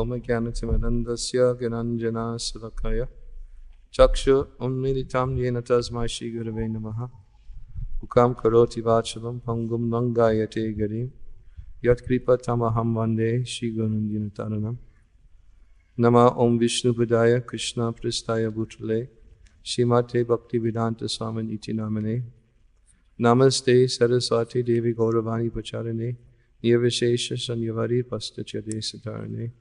Vyamadhyanatimandasya Gananjana Salakaya Chakshu Unmilitam Yena Tasmai Shri Gurave Namaha Ukam Karoti Vachalam Pangum Nangayate Garim Yat Kripa Tamaham Vande Shri Gurunjina Taranam Nama Om Vishnu Padaya Krishna Pristaya Bhutale Shrimate Bhakti Vedanta Swamin Iti Namane Namaste Saraswati Devi Gauravani Pacharane Nirvishesha Sanyavari Pastachade Satarane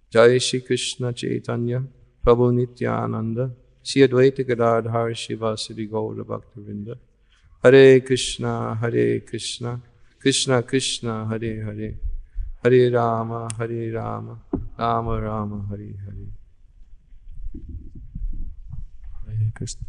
Jai Shri Krishna Chaitanya Prabhu Nityananda Shri Advaita Gadadhar Shivasari Gaura Bhaktavinda Hare Krishna Krishna Krishna Hare Hare Hare Rama Rama Rama Hare Hare Hare Krishna.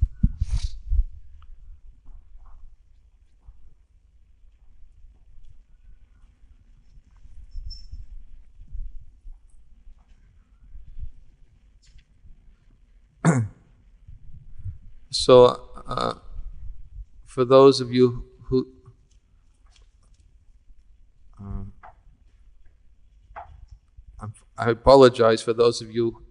So, for those of you who I apologize for those of you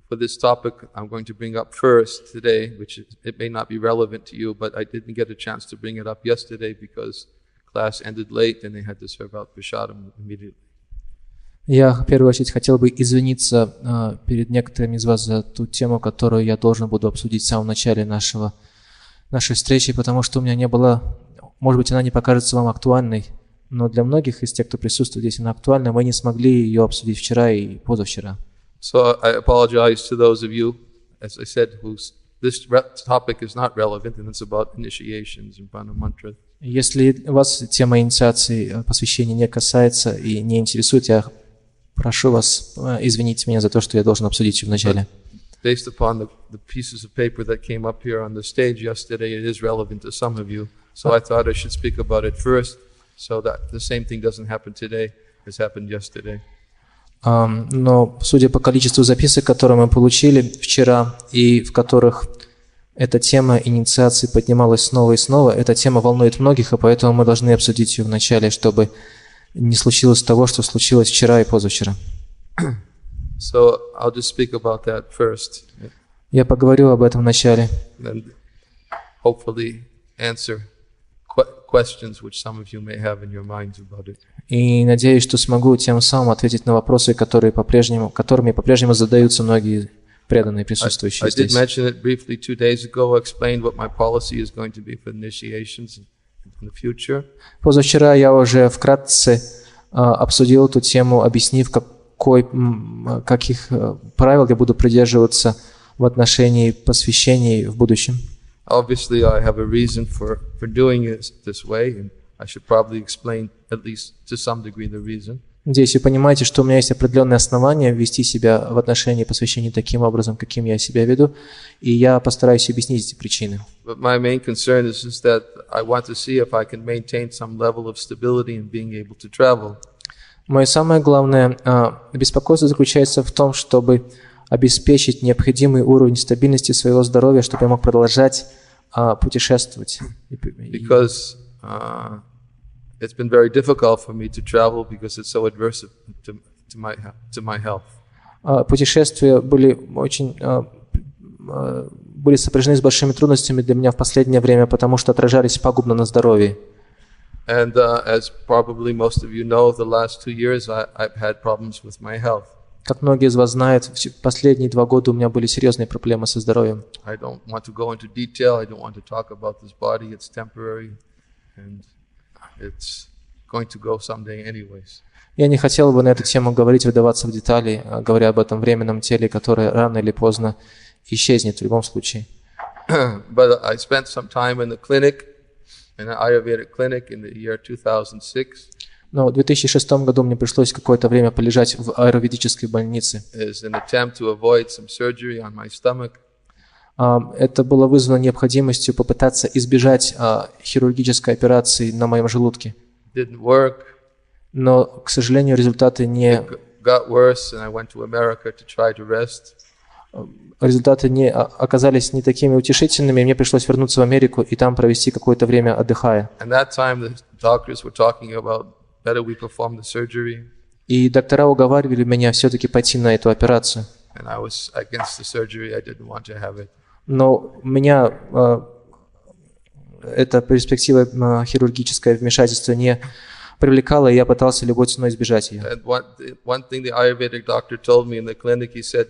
for this topic I'm going to bring up first today, which it may not be relevant to you, but I didn't get a chance to bring it up yesterday because class ended late and they had to serve out prashadam immediately. Я в первую очередь хотел бы извиниться перед некоторыми из вас за ту тему, которую я должен буду обсудить в самом начале нашей встречи, потому что у меня не было, может быть, она не покажется вам актуальной, но для многих из тех, кто присутствует здесь, она актуальна, мы не смогли ее обсудить вчера и позавчера. So I apologize to those of you, as I said, this topic is not relevant, and it's about initiations and prana mantras. Если вас тема инициации, посвящения не касается и не интересует, я прошу вас извинить меня за то, что я должен обсудить в начале. Based upon the pieces of paper that came up here on the stage yesterday, it is relevant to some of you. So I thought I should speak about it first, so that the same thing doesn't happen today as happened yesterday. Но судя по количеству записок, которые мы получили вчера, и в которых эта тема инициации поднималась снова и снова, эта тема волнует многих, и поэтому мы должны обсудить ее в начале, чтобы не случилось того, что случилось вчера и позавчера. So I'll just speak about that first. Я поговорю об этом в начале. And hopefully answer questions which some of you may have in your minds about it. И надеюсь, что смогу тем самым ответить на вопросы, которыми по-прежнему задаются многие преданные присутствующие здесь. I did mention it briefly 2 days ago. I explained what my policy is going to be for initiations in the future. Позавчера я уже вкратце обсудил эту тему, объяснив, каких правил я буду придерживаться в отношении посвящений в будущем. Obviously, I have a reason for doing it this way, and I should probably explain, at least to some degree, the reason. Надеюсь, вы понимаете, что у меня есть определенные основания вести себя в отношении посвящений таким образом, каким я себя веду, и я постараюсь объяснить эти причины. But my main concern is that I want to see if I can maintain some level of stability in being able to travel. Мое самое главное беспокойство заключается в том, чтобы обеспечить необходимый уровень стабильности своего здоровья, чтобы я мог продолжать путешествовать. Because it's been very difficult for me to travel because it's so adverse to my health. Путешествия были сопряжены с большими трудностями для меня в последнее время, потому что отражались пагубно на здоровье. And as probably most of you know, the last 2 years I've had problems with my health. Как многие из вас знают, в последние 2 года у меня были серьезные проблемы со здоровьем. I don't want to go into detail. I don't want to talk about this body. It's temporary, and it's going to go someday anyways. Я не хотел бы на эту тему говорить, вдаваться в детали, говоря об этом временном теле, которое рано или поздно исчезнет в любом случае. But I spent some time in the clinic, in an Ayurvedic clinic in the year 2006. Но в 2006 году мне пришлось какое-то время полежать в аюрведической больнице. Это было вызвано необходимостью попытаться избежать хирургической операции на моем желудке. Но, к сожалению, результаты не оказались не такими утешительными, и мне пришлось вернуться в Америку и там провести какое-то время отдыхая. И доктора уговаривали меня все-таки пойти на эту операцию. And I was against the surgery. I didn't want to have it. Но меня эта перспектива хирургическое вмешательство не привлекала, и я пытался любой ценой избежать ее. And one thing the Ayurvedic doctor told me in the clinic, he said,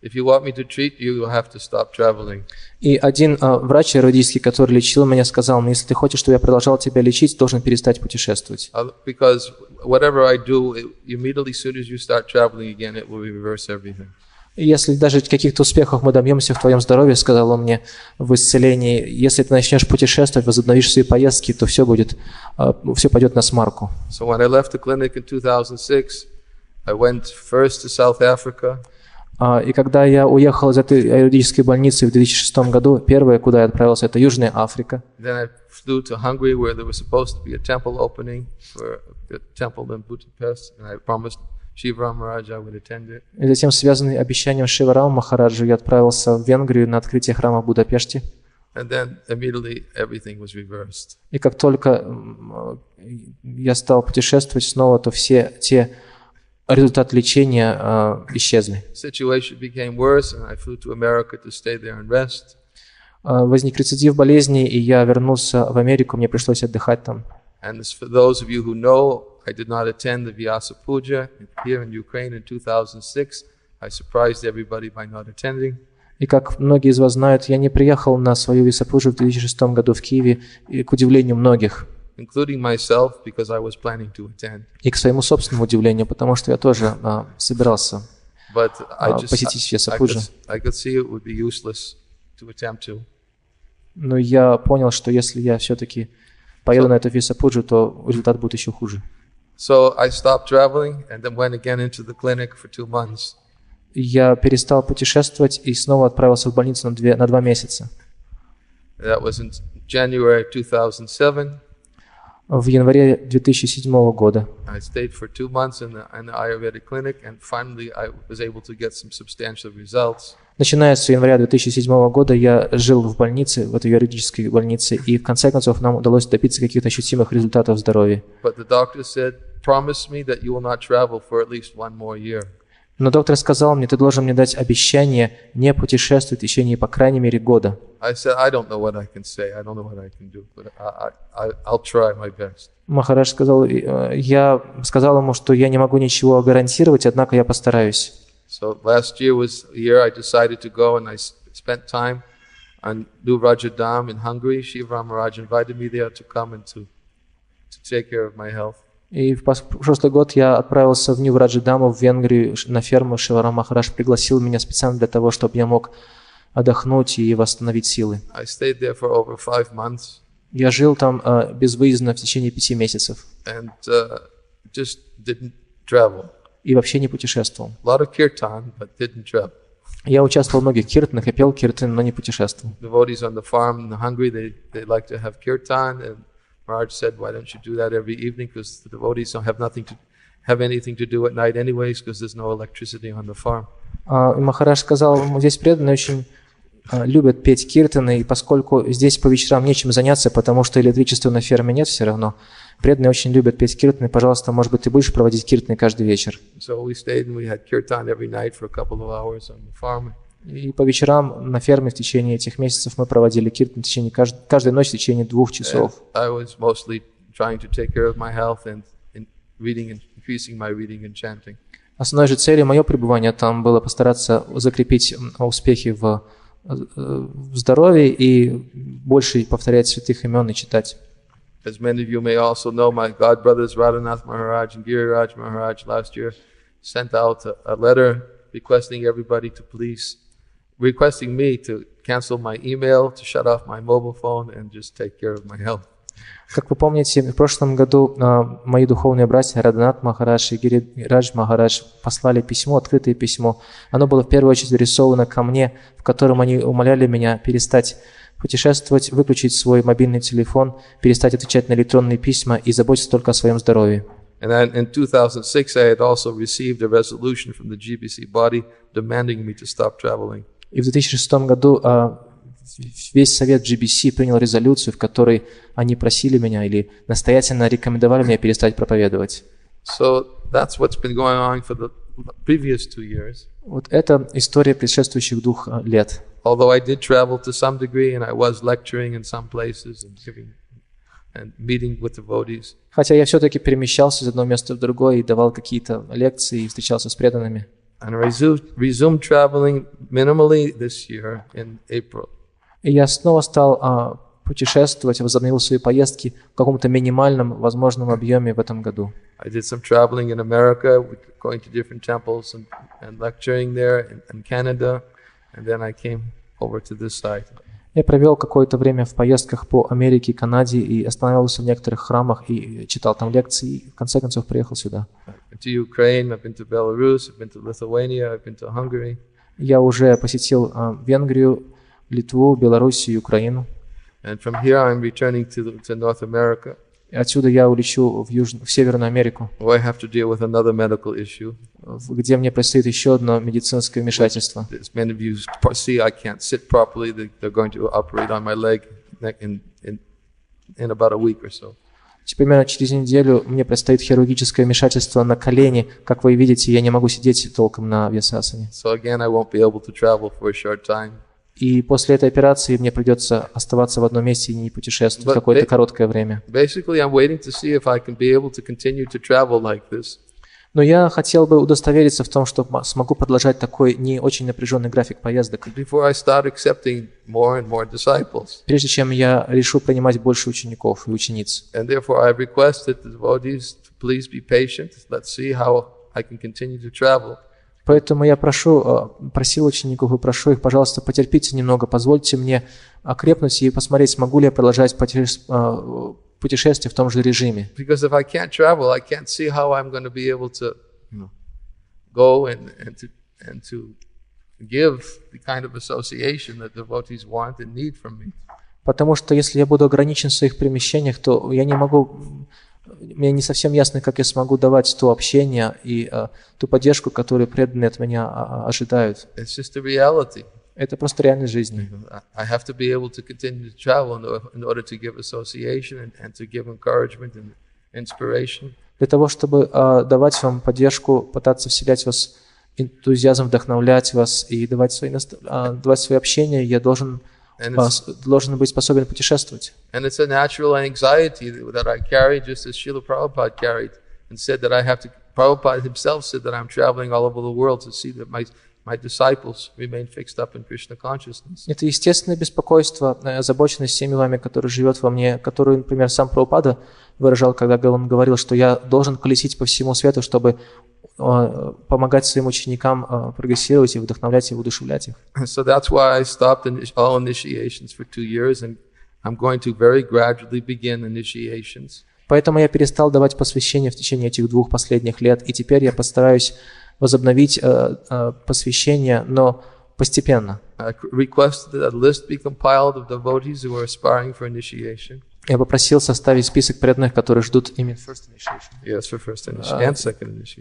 if you want me to treat you, you'll have to stop traveling. И один врач аюрведический, который лечил меня, сказал мне, если ты хочешь, чтобы я продолжал тебя лечить, должен перестать путешествовать. Because whatever I do, immediately as soon as you start traveling again, it will reverse everything. И если даже каких-то успехов мы добьемся в твоем здоровье, сказал он мне, в исцелении, если ты начнешь путешествовать, возобновишь свои поездки, то все пойдет на смарку. So when I left the clinic in 2006, I went first to South Africa. И когда я уехал из этой аюрведической больницы в 2006 году, первое, куда я отправился, это Южная Африка. Then I flew to Hungary, where there was supposed to be a temple opening for the temple in Budapest, and I promised Shiva Maharaj I would attend it. И затем, связанный обещанием Шивы Рама Махараджу, я отправился в Венгрию на открытие храма в Будапеште. And then immediately everything was reversed. И как только я стал путешествовать снова, то все те результаты лечения исчезли. Situation became worse, and I flew to America to stay there and rest. Возник рецидив болезни, и я вернулся в Америку, мне пришлось отдыхать там. And for those of you who know, I did not attend the Vyasa Puja here in Ukraine in 2006. I surprised everybody by not attending. И как многие из вас знают, я не приехал на свою Висапуджу в 2006 году в Киеве, и, к удивлению многих. Including myself, because I was planning to attend. И к своему собственному удивлению, потому что я тоже собирался посетить Висапуджу. I could see it would be useless to attempt to. Но я понял, что если я все-таки поеду на эту Висапуджу, то результат будет еще хуже. So I stopped traveling and then went again into the clinic for 2 months. Я перестал путешествовать и снова отправился в больницу на 2 месяца. That was in January 2007. В январе 2007 года. I stayed for 2 months in the Ayurvedic clinic, and finally I was able to get some substantial results. Начиная с января 2007 года я жил в больнице, в этой юридической больнице, и в конце концов нам удалось добиться каких-то ощутимых результатов в здоровье. But the doctor said, promise me that you will not travel for at least 1 more year. Но доктор сказал мне, ты должен мне дать обещание не путешествовать в течение, по крайней мере, года. I said, I don't know what I can say, I don't know what I can do, but I'll try my best. Махарадж сказал, я сказал ему, что я не могу ничего гарантировать, однако я постараюсь. So last year was a year I decided to go, and I spent time on New Rajadam in Hungary. Shiva Maharaj invited me there to come and to take care of my health. И в прошлый год я отправился в Нью-Раджидаму, в Венгрию, на ферму. Шива Рама Махарадж пригласил меня специально для того, чтобы я мог отдохнуть и восстановить силы. I stayed there for over 5 months. Я жил там безвыездно в течение 5 месяцев. And just didn't travel. И вообще не путешествовал. A lot of kirtan, but didn't travel. Я участвовал в многих киртанах и пел киртан, но не путешествовал. Devotees on the farm in Hungary, they like to have kirtan, and Maharaj said, why don't you do that every evening? Because the devotees don't have anything to do at night anyways, because there's no electricity on the farm. И Махарадж сказал, здесь преданные очень любят петь киртаны, и поскольку здесь по вечерам нечем заняться, потому что электричества на ферме нет все равно, преданные очень любят петь киртаны. Пожалуйста, может быть, ты будешь проводить киртаны каждый вечер. So we stayed and we had kirtan every night for a couple of hours on the farm. И по вечерам на ферме в течение этих месяцев мы проводили киртан в течение каждой ночи в течение 2 часов. I was mostly trying to take care of my health and increasing my reading and chanting. Основной же целью моего пребывания там было постараться закрепить успехи в здоровье и больше повторять святых имен и читать. As many of you may also know, my godbrothers Radhanath Maharaj and Giriraj Maharaj last year sent out a letter requesting me to cancel my email, to shut off my mobile phone and just take care of my health. Как вы помните, в прошлом году мои духовные братья Радханат Махарадж и Гирирадж Махарадж послали письмо, открытое письмо. Оно было в первую очередь адресовано ко мне, в котором они умоляли меня перестать путешествовать, выключить свой мобильный телефон, перестать отвечать на электронные письма и заботиться только о своем здоровье. And then in 2006, I had also received a resolution from the GBC body demanding me to stop traveling. И в 2006 году весь совет GBC принял резолюцию, в которой они просили меня или настоятельно рекомендовали мне перестать проповедовать. So that's what's been going on for the previous 2 years. Вот это история предшествующих 2 лет. Although I did travel to some degree and I was lecturing in some places and giving and meeting with devotees. Хотя я все-таки перемещался из одного места в другое и давал какие-то лекции и встречался с преданными. And I resumed traveling minimally this year in April. И я снова стал путешествовать, возобновил свои поездки в каком-то минимальном возможном объеме в этом году. I did some traveling in America, going to different temples and lecturing there in Canada, and then I came over to this side. Я провел какое-то время в поездках по Америке и Канаде и останавливался в некоторых храмах и читал там лекции, и в конце концов приехал сюда. I've been to Ukraine, I've been to Belarus, I've been to Lithuania, I've been to Hungary. Я уже посетил Венгрию, Литву, Белоруссию и Украину. And from here I'm returning to North America. И отсюда я улечу в Северную Америку, Where I have to deal with another medical issue. где мне предстоит еще одно медицинское вмешательство. As many of you see, I can't sit properly. They're going to operate on my leg in about a week or so. Примерно через неделю мне предстоит хирургическое вмешательство на колени. Как вы видите, я не могу сидеть толком на вьясасане. So again, I won't be able to travel for a short time. И после этой операции мне придется оставаться в одном месте и не путешествовать какое-то короткое время. Basically, I'm waiting to see if I can be able to continue to travel like this. Но я хотел бы удостовериться в том, что смогу продолжать такой не очень напряженный график поездок. Before I start accepting more and more disciples. Прежде чем я решу принимать больше учеников и учениц. And therefore, I requested the devotees to please be patient. Let's see how I can continue to travel. Поэтому я просил учеников и прошу их, пожалуйста, потерпите немного, позвольте мне окрепнуть и посмотреть, смогу ли я продолжать путешествие в том же режиме. Because if I can't travel, I can't see how I'm going to be able to, go and to give the kind of association that devotees want and need from me. Потому что если я буду ограничен в своих перемещениях, то я не могу. Мне не совсем ясно, как я смогу давать то общение и ту поддержку, которую преданные от меня ожидают. It's just a reality. Это просто реальность жизни. I have to be able to continue to travel in order to give association and to give encouragement and inspiration. Для того, чтобы давать вам поддержку, пытаться вселять в вас энтузиазм, вдохновлять вас и давать свои общения, я должен быть способен путешествовать. And it's a natural anxiety that I carry, just as Srila Prabhupada carried, and said that I have to. Prabhupada himself said that I'm traveling all over the world to see that my disciples remain fixed up in Krishna consciousness. Это естественное беспокойство, озабоченность всеми вами, который живет во мне, которую, например, сам Прабхупада выражал, когда он говорил, что я должен колесить по всему свету, чтобы помогать своим ученикам прогрессировать и вдохновлять и воодушевлять их. So that's why I stopped all initiations for 2 years, and I'm going to very gradually begin initiations. Поэтому я перестал давать посвящение в течение этих 2 последних лет, и теперь я постараюсь возобновить посвящение, но постепенно. I requested that a list be compiled of devotees who are aspiring for initiation. Я попросил составить список преданных, которые ждут именно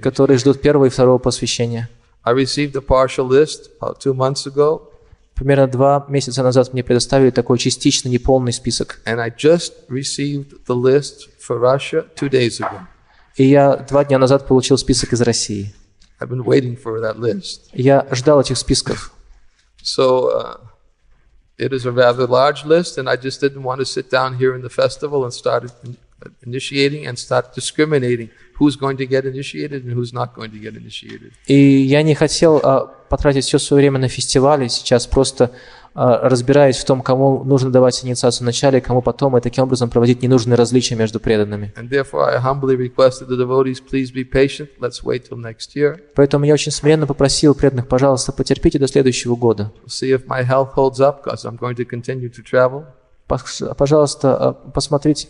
которые ждут первого и второго посвящения. I received a partial list about 2 months ago. Примерно 2 месяца назад мне предоставили такой частично неполный список. And I just received the list for Russia 2 days ago. И я 2 дня назад получил список из России. I've been waiting for that list. Я ждал этих списков. So it is a rather large list, and I just didn't want to sit down here in the festival and start initiating and start discriminating who's going to get initiated and who's not going to get initiated. И я не хотел потратить все свое время на фестивале, сейчас просто разбираясь в том, кому нужно давать инициацию в начале, кому потом, и таким образом проводить ненужные различия между преданными. And therefore I humbly requested the devotees, please be patient, let's wait till next year. Поэтому я очень смиренно попросил преданных, пожалуйста, потерпите до следующего года. See if my health holds up, because I'm going to continue to travel. Пожалуйста, посмотрите.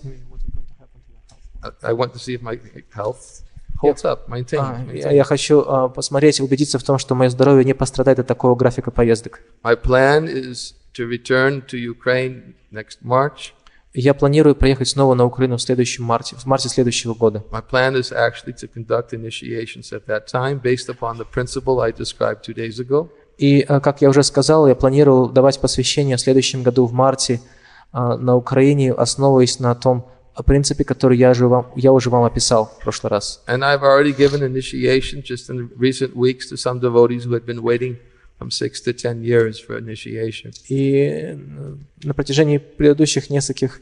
I want to see if my health holds up, maintain. Я хочу посмотреть, убедиться в том, что мое здоровье не пострадает от такого графика поездок. My plan is to return to Ukraine next March. Я планирую приехать снова на Украину в марте следующего года. My plan is actually to conduct initiations at that time based upon the principle I described 2 days ago. И, как я уже сказал, я планировал давать посвящение в следующем году в марте на Украине, основываясь на том принципе, который я уже вам описал в прошлый раз. And I've already given initiation just in recent weeks to some devotees who had been waiting from 6 to 10 years for initiation. И на протяжении предыдущих нескольких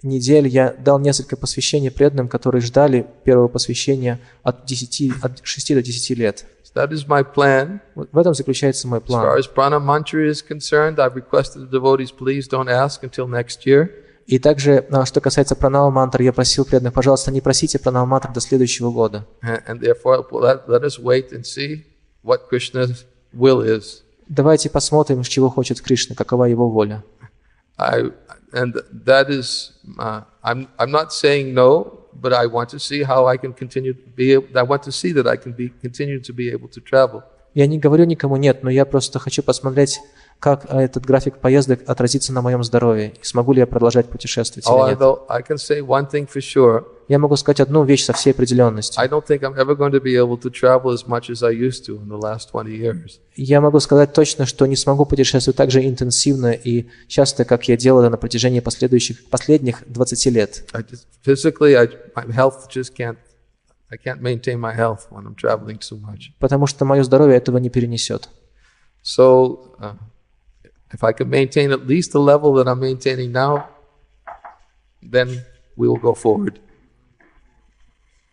недель я дал несколько посвящений преданным, которые ждали первого посвящения от 6 до 10 лет. So that is my plan. Вот в этом заключается мой As far план. as prana mantra is concerned, I've requested the devotees, please don't ask until next year. И также, что касается пранава мантры, я просил преданных, пожалуйста, не просите пранава мантры до следующего года. And therefore, let us wait and see what Krishna's will is. Давайте посмотрим, чего хочет Кришна, какова его воля. And that is, I'm not saying no, but I want to see how I can continue to be able, I want to see that I can continue to be able to travel. Я не говорю никому нет, но я просто хочу посмотреть, как этот график поездок отразится на моем здоровье, и смогу ли я продолжать путешествовать или нет. Although I can say one thing for sure. Я могу сказать одну вещь со всей определенностью. I don't think I'm ever going to be able to travel as much as I used to in the last 20 years. Я могу сказать точно, что не смогу путешествовать так же интенсивно и часто, как я делал это на протяжении последних 20 лет. Physically, my health just I can't maintain my health when I'm traveling too much. Потому что мое здоровье этого не перенесет. So, if I can maintain at least the level that I'm maintaining now, then we will go forward.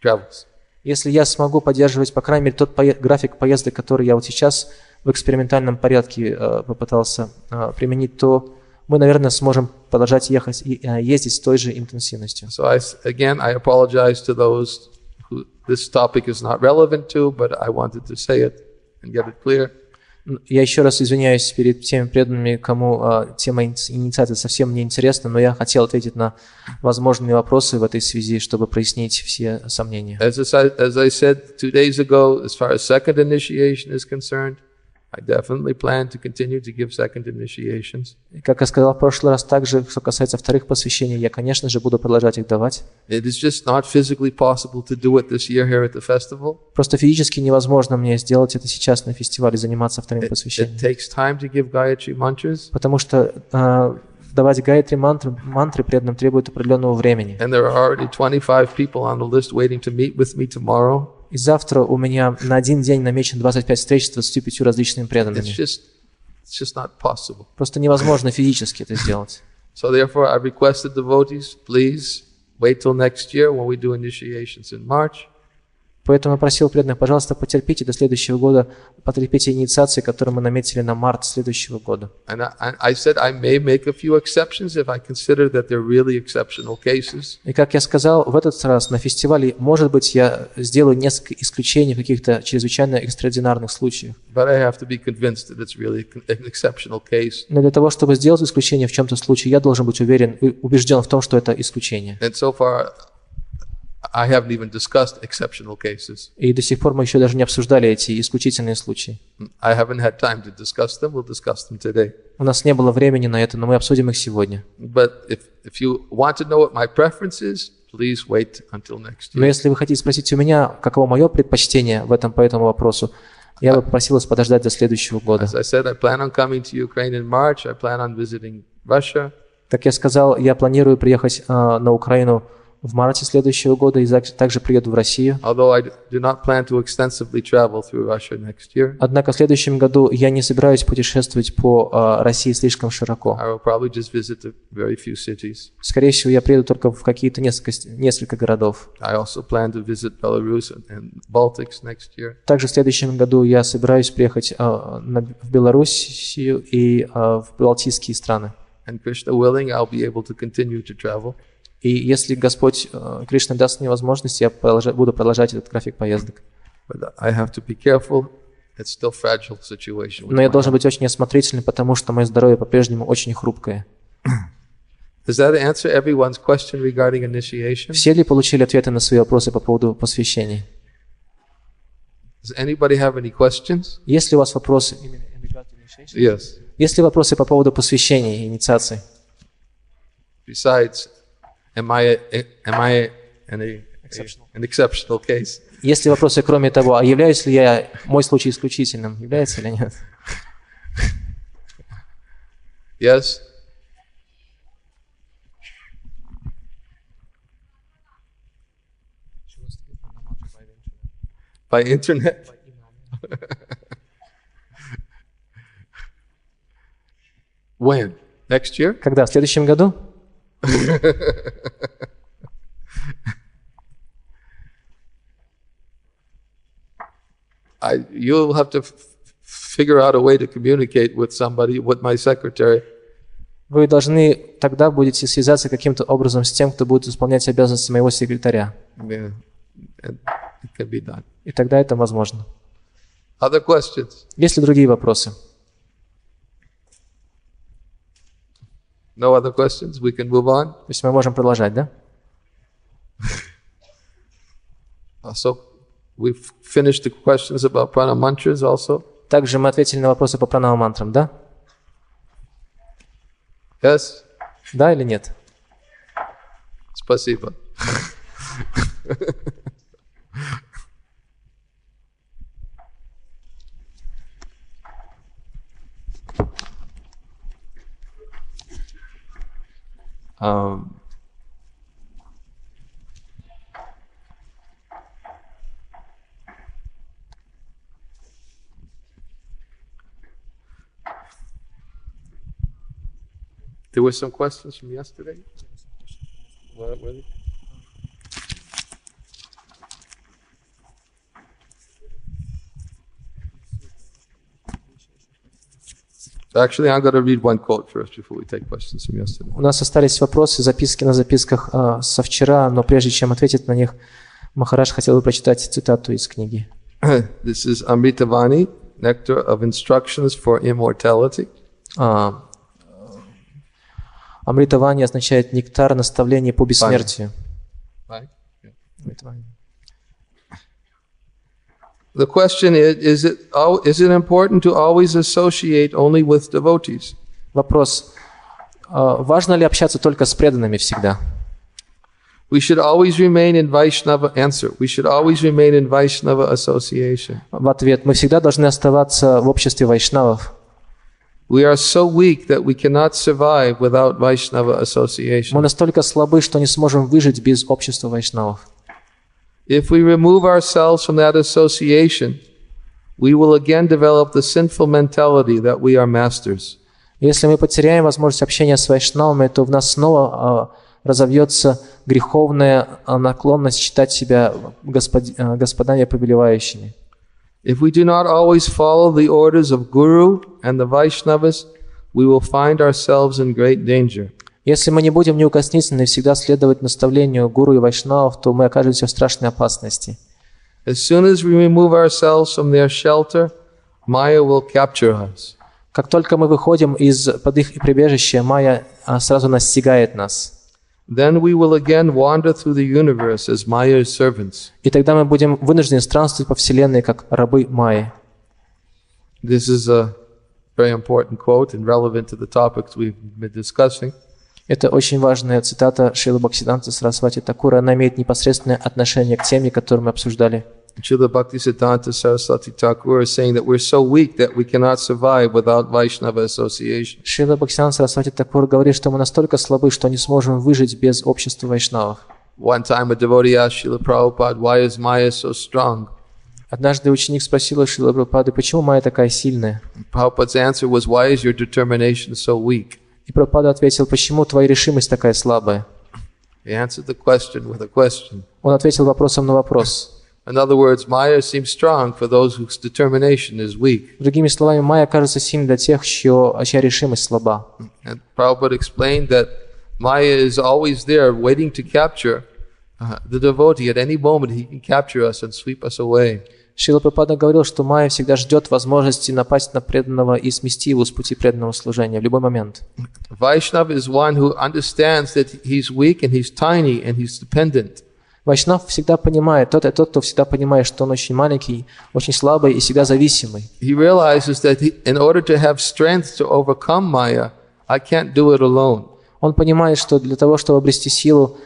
Travels. Если я смогу поддерживать, по крайней мере, тот график поездок, который я вот сейчас в экспериментальном порядке попытался применить, то мы, наверное, сможем продолжать ездить с той же интенсивностью. So I apologize to those who this topic is not relevant to, but I wanted to say it and get it clear. Я еще раз извиняюсь перед теми преданными, кому тема инициации совсем не интересна, но я хотел ответить на возможные вопросы в этой связи, чтобы прояснить все сомнения. As I said 2 days ago, as far as second initiation is concerned, I definitely plan to continue to give second initiations. И как я сказал в прошлый раз, также, что касается вторых посвящений, я, конечно же, буду продолжать их давать. It is just not physically possible to do it this year here at the festival. Просто физически невозможно мне сделать это сейчас на фестивале, заниматься вторым It посвящением. takes time to give Gayatri mantras. Потому что давать гайатри мантры преданным требует определенного времени. And there are already 25 people on the list waiting to meet with me tomorrow. И завтра у меня на один день намечен 25 встреч с 25 различными преданными. It's just not possible. Просто невозможно физически это сделать. So therefore, I requested devotees, please wait till next year when we do initiations in March. Поэтому я просил преданных, пожалуйста, потерпите до следующего года, потерпите инициации, которые мы наметили на март следующего года. And I said I may make a few exceptions if I consider that they're really exceptional cases. И как я сказал, в этот раз на фестивале, может быть, я сделаю несколько исключений в каких-то чрезвычайно экстраординарных случаях. But I have to be convinced that it's really an exceptional case. Но для того, чтобы сделать исключение в чем-то случае, я должен быть уверен и убежден в том, что это исключение. And so far, I haven't even discussed exceptional cases. И до сих пор мы еще даже не обсуждали эти исключительные случаи. I haven't had time to discuss them. We'll discuss them today. У нас не было времени на это, но мы обсудим их сегодня. But if you want to know what my preference is, please wait until next Но year. если вы хотите спросить у меня, каково мое предпочтение по этому вопросу, я бы попросил вас подождать до следующего года. As I said, I plan on coming to Ukraine in March. I plan on visiting Russia. Как я сказал, я планирую приехать на Украину в марте следующего года и также приеду в Россию. Although I do not plan to extensively travel through Russia next year. Однако в следующем году я не собираюсь путешествовать по России слишком широко. I will probably just visit a very few cities. Скорее всего, я приеду только в какие-то несколько городов. I also plan to visit Belarus and Baltics next year. Также в следующем году я собираюсь приехать в Белоруссию и в Балтийские страны. And Krishna willing, I'll be able to continue to travel. И если Господь Кришна даст мне возможность, я буду продолжать этот график поездок. But I have to be careful. It's still fragile situation. Но я должен быть очень осмотрительным, потому что мое здоровье по-прежнему очень хрупкое. Does that answer everyone's question regarding initiation? Все ли получили ответы на свои вопросы по поводу посвящений? Does anybody have any questions? Есть ли у вас вопросы? Yes. Есть ли вопросы по поводу посвящений и инициаций? Besides, am I an exceptional case? Есть ли вопросы, кроме того, а являюсь ли я, мой случай исключительным? Является или нет? Yes? By internet? When? Next year? Когда? В следующем году? You'll have to figure out a way to communicate with somebody, with my secretary. Вы должны тогда будете связаться каким-то образом с тем, кто будет исполнять обязанности моего секретаря. Yeah, it can be done. И тогда это возможно. Other questions? Есть ли другие вопросы? No other questions? We can move on? То есть мы можем продолжать, да? So we've finished the questions about prana mantras also? Также мы ответили на вопросы по пранава-мантрам, да? Yes? Да или нет? Спасибо. There were some questions from yesterday. What were they? Actually, I'm going to read one quote first before we take questions from yesterday. У нас остались вопросы, записки на записках со вчера, но прежде чем ответить на них, Махарадж хотел бы прочитать цитату из книги. This is Amrita Vani, Nectar of Instructions for Immortality. Амрита Вани означает нектар наставлений по бессмертию. Right? Yeah. The question is it important to always associate only with devotees? Вопрос: важно ли общаться только с преданными всегда? We should always remain in Vaishnava answer. We should always remain in Vaishnava association. В ответ: мы всегда должны оставаться в обществе вайшнавов. We are so weak that we cannot survive without Vaishnava association. Мы настолько слабы, что не сможем выжить без общества вайшнавов. If we remove ourselves from that association, we will again develop the sinful mentality that we are masters. Если мы потеряем возможность общения с вайшнавами, то в нас снова разовьется греховная наклонность считать себя господами повелевающими. If we do not always follow the orders of Guru and the Vaishnavas, we will find ourselves in great danger. Если мы не будем неукоснительны всегда следовать наставлению гуру и вайшнавов, то мы окажемся в страшной опасности. As soon as we remove ourselves from their shelter, Maya will capture us. Как только мы выходим из-под их прибежища, Майя сразу настигает нас. Then we will again wander through the universe as Maya's servants. И тогда мы будем вынуждены странствовать по вселенной как рабы Майи. This is a very important quote and relevant to the topics we've been discussing. Это очень важная цитата Шрилы Бхактисиданта Сарасвати Такура. Она имеет непосредственное отношение к теме, которую мы обсуждали. Srila Bhaktisiddhanta Saraswati Thakur is saying that we're so weak that we cannot survive without Vaishnava association. Шрила Бхактисиданта Сарасвати Такур говорит, что мы настолько слабы, что не сможем выжить без общества вайшнавов. One time a devotee asked Srila Prabhupada, why is Maya so strong? Однажды ученик спросил у Шрилы Прабхупады, почему Майя такая сильная? Prabhupada's answer was, why is your determination so weak? И Прабхупада ответил, почему твоя решимость такая слабая? He answered the question with a question. Он ответил вопросом на вопрос. In other words, Maya seems strong for those whose determination is weak. Другими словами, Майя кажется сильной для тех, чья решимость слаба. And Prabhupada explained that Maya is always there waiting to capture the devotee. At any moment he can capture us and sweep us away. Шрила Прабхупада говорил, что Майя всегда ждет возможности напасть на преданного и смести его с пути преданного служения в любой момент. Vaishnava is one who understands that he's weak and he's tiny and he's dependent. Вайшнав всегда понимает, тот, кто всегда понимает, что он очень маленький, очень слабый и всегда зависимый. He realizes that in order to have strength to overcome Maya, I can't do it alone. Он понимает, что для того, чтобы обрести силу,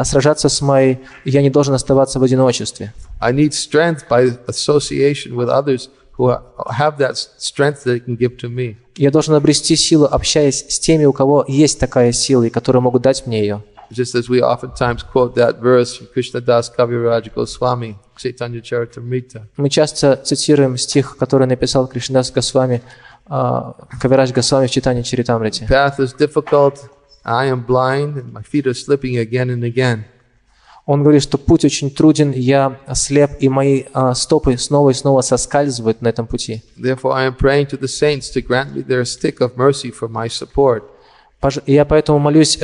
сражаться с Майей, я не должен оставаться в одиночестве. I need strength by association with others who have that strength that they can give to me. Я должен обрести силу, общаясь с теми, у кого есть такая сила и которые могут дать мне ее. just as we oftentimes quote that verse from Krishnadas Kaviraj Goswami, Chaitanya Charitamrita. Мы часто цитируем стих, который написал Кришнадас Госвами, Кавирадж Госвами в Чайтанья Чаритамрите. The path is difficult, I am blind, and my feet are slipping again and again. Он говорит, что путь очень труден, я слеп, и мои стопы снова и снова соскальзывают на этом пути. Therefore, I am praying to the saints to grant me their stick of mercy for my support. Я поэтому молюсь,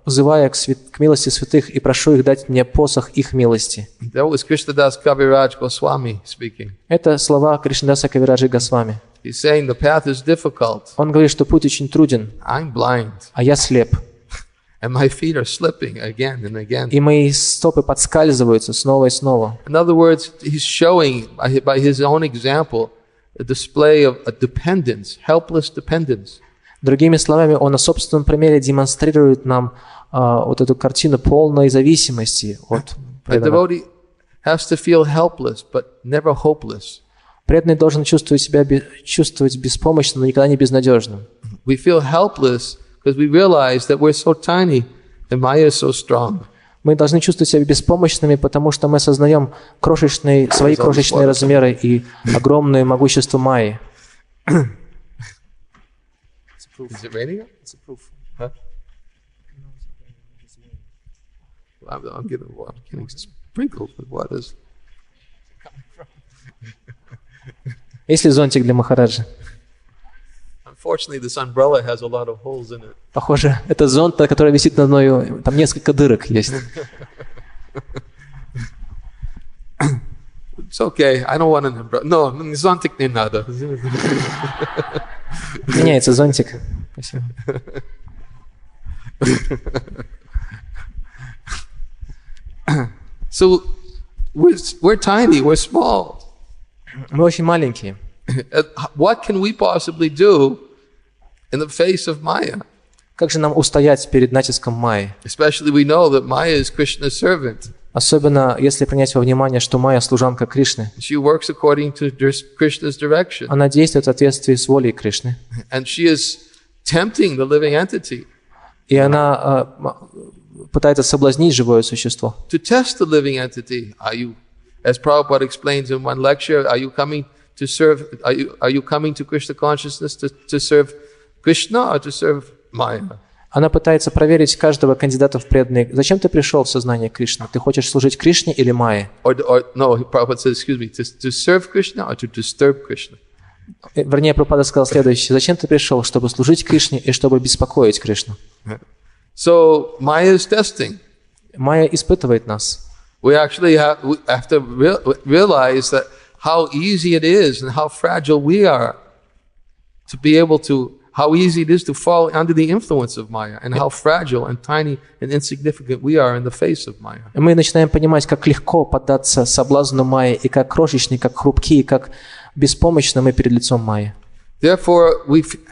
взывая к милости святых, и прошу их дать мне посох их милости. That was Krishnadas Kaviraj Goswami speaking. Это слова Кришнадаса Кавираджи Госвами. He's saying the path is difficult. Он говорит, что путь очень труден, I'm blind. а я слеп. And my feet are slipping again and again. И мои стопы подскальзываются снова и снова. In other words, he's showing by his own example a display of a dependence, helpless dependence. Другими словами, он на собственном примере демонстрирует нам вот эту картину полной зависимости от A преданного. devotee has to feel helpless, but never hopeless. Преданный должен чувствовать беспомощным, но никогда не безнадежным. We feel helpless because we realize that we're so tiny and Maya is so strong. Мы должны чувствовать себя беспомощными, потому что мы осознаем свои крошечные размеры и огромное могущество Майи. Is it raining? It's a proof. Huh? I'm getting sprinkled with what is coming from. Есть ли зонтик для Махараджа? Unfortunately, this umbrella has a lot of holes in it. Похоже, это зонт, который висит над мною, там несколько дырок есть. It's okay. I don't want an umbrella. No, зонтик не надо. Меняется зонтик. Спасибо. So we're tiny. We're small. Мы очень маленькие. What can we possibly do in the face of Maya? Как же нам устоять перед натиском Майи? Especially we know that Maya is Krishna's servant. Особенно, если принять во внимание, что Майя служанка Кришны. She works according to Krishna's direction. Она действует в соответствии с волей Кришны. And she is tempting the living entity. И она пытается соблазнить живое существо. To test the living entity, as Prabhupada explains in one lecture, are you coming to serve? Are you coming to Krishna consciousness to serve Krishna or to serve Maya? Она пытается проверить каждого кандидата в преданные. Зачем ты пришел в сознание Кришны? Ты хочешь служить Кришне или Майе? No, Prabhupada says, excuse me, to serve Krishna or to disturb Krishna? Вернее, Прабхупада сказал следующее. Зачем ты пришел? Чтобы служить Кришне и чтобы беспокоить Кришну. So Maya is testing. Майя испытывает нас. We actually have to realize that how easy it is and how fragile we are to be able to, how easy it is to fall under the influence of Maya, and how fragile and tiny and insignificant we are in the face of Maya. Мы начинаем понимать, как легко поддаться соблазну Майи, и как крошечные, как хрупкие, как беспомощны мы перед лицом Майи. Therefore,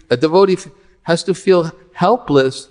a devotee has to feel helpless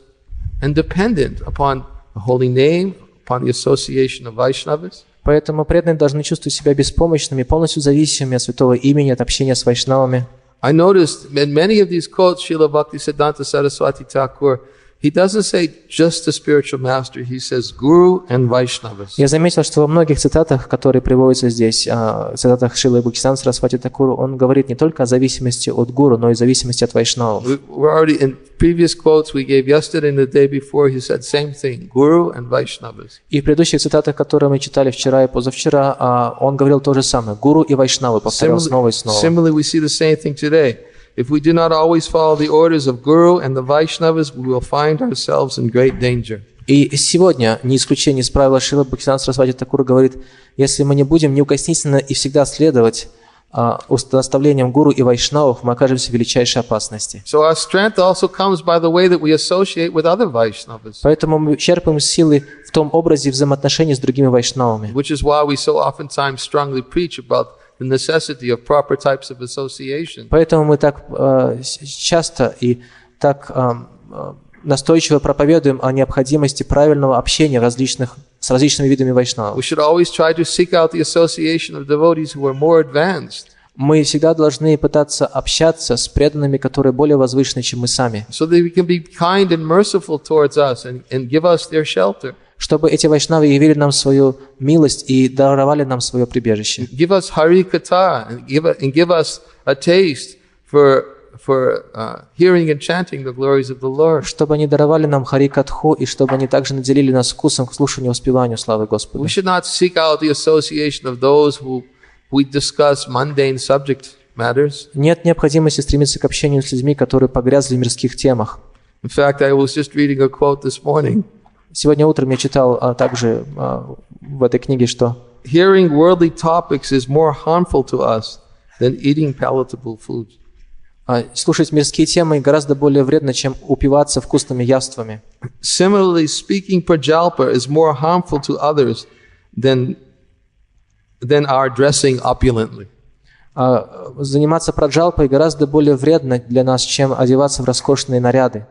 and dependent upon the holy name, upon the association of Vaishnavas. Поэтому преданные должны чувствовать себя беспомощными, полностью зависимыми от святого имени, от общения с вайшнавами. I noticed in many of these quotes, Srila Bhaktisiddhanta Saraswati Thakur, he doesn't say just the spiritual master, he says Guru and Vaishnavas. Я заметил, что во многих цитатах, которые приводятся здесь, цитатах Шрилы Бхактисиддханта Сарасвати Тхакура, он говорит не только о зависимости от гуру, но и зависимости от вайшнавов. We're already in previous quotes we gave yesterday and the day before, he said same thing, Guru and Vaishnavas. И в предыдущих цитатах, которые мы читали вчера и позавчера, он говорил то же самое. Гуру и вайшнавы, повторял снова и снова. Similarly, we see the same thing today. If we do not always follow the orders of Guru and the Vaishnavas, we will find ourselves in great danger. И сегодня, не исключение из правила Шрила Бхактисиддханта Сарасвати Тхакура говорит, если мы не будем неукоснительно и всегда следовать наставлениям гуру и вайшнавов, мы окажемся в величайшей опасности. So our strength also comes by the way that we associate with other Vaishnavas. Поэтому мы черпаем силы в том образе взаимоотношений с другими вайшнавами. Which is why we so oftentimes strongly preach about the necessity of proper types of association. Поэтому мы так часто и так настойчиво проповедуем о необходимости правильного общения с различными видами вайшнавов. We should always try to seek out the association of devotees who are more advanced. Мы всегда должны пытаться общаться с преданными, которые более возвышены, чем мы сами, so that they can be kind and merciful towards us and give us their shelter. чтобы эти вайшнавы явили нам свою милость и даровали нам свое прибежище. Give us Hari Katha and give us a taste for hearing and chanting the glories of the Lord. Чтобы они даровали нам Хари Катху, и чтобы они также наделили нас вкусом к слушанию и воспеванию славы Господа. We should not seek out the association of those who we discuss mundane subject matters. Нет необходимости стремиться к общению с людьми, которые погрязли в мирских темах. In fact, I was just reading a quote this morning. Сегодня утром я читал также в этой книге, что Hearing worldly topics is more harmful to us than eating palatable food. Слушать мирские темы гораздо более вредно, чем упиваться вкусными явствами. Similarly, speaking prajalpa is more harmful to others than our dressing opulently. Заниматься праджалпой гораздо более вредно для нас, чем одеваться в роскошные наряды.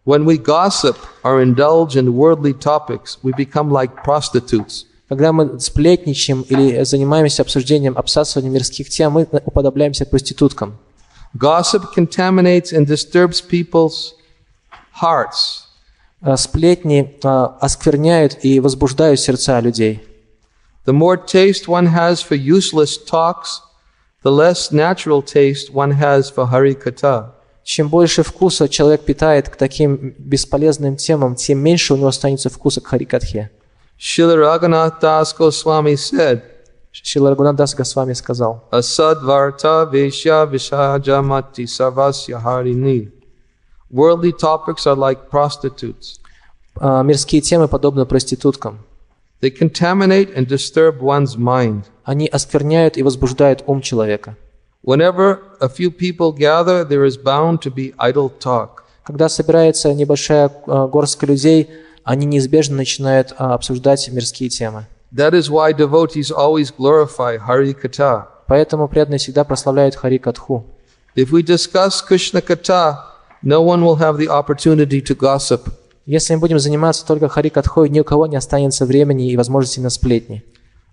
When we gossip or indulge in worldly topics, we become like prostitutes. Когда мы сплетничаем или занимаемся обсуждением, обсасыванием мирских тем, мы уподобляемся проституткам. Gossip contaminates and disturbs people's hearts. Сплетни оскверняют и возбуждают сердца людей. The more taste one has for useless talks, the less natural taste one has for Hari Katha. Чем больше вкуса человек питает к таким бесполезным темам, тем меньше у него останется вкуса к Хари Катхе. Srila Raghunath Das Goswami said, Шрила Рагунат Дас Госвами сказал: Asadvarta Veshya Vishajamati Sarvasya Harini. Worldly topics are like prostitutes. Мирские темы подобны проституткам. They contaminate and disturb one's mind. Они оскверняют и возбуждают ум человека. Whenever a few people gather, there is bound to be idle talk. Когда собирается небольшая горстка людей, они неизбежно начинают обсуждать мирские темы. That is why devotees always glorify Hari Katha. Поэтому преданные всегда прославляют Хари Катху. If we discuss Krishna Katha, no one will have the opportunity to gossip. Если мы будем заниматься только Хари Катхой, ни у кого не останется времени и возможности на сплетни.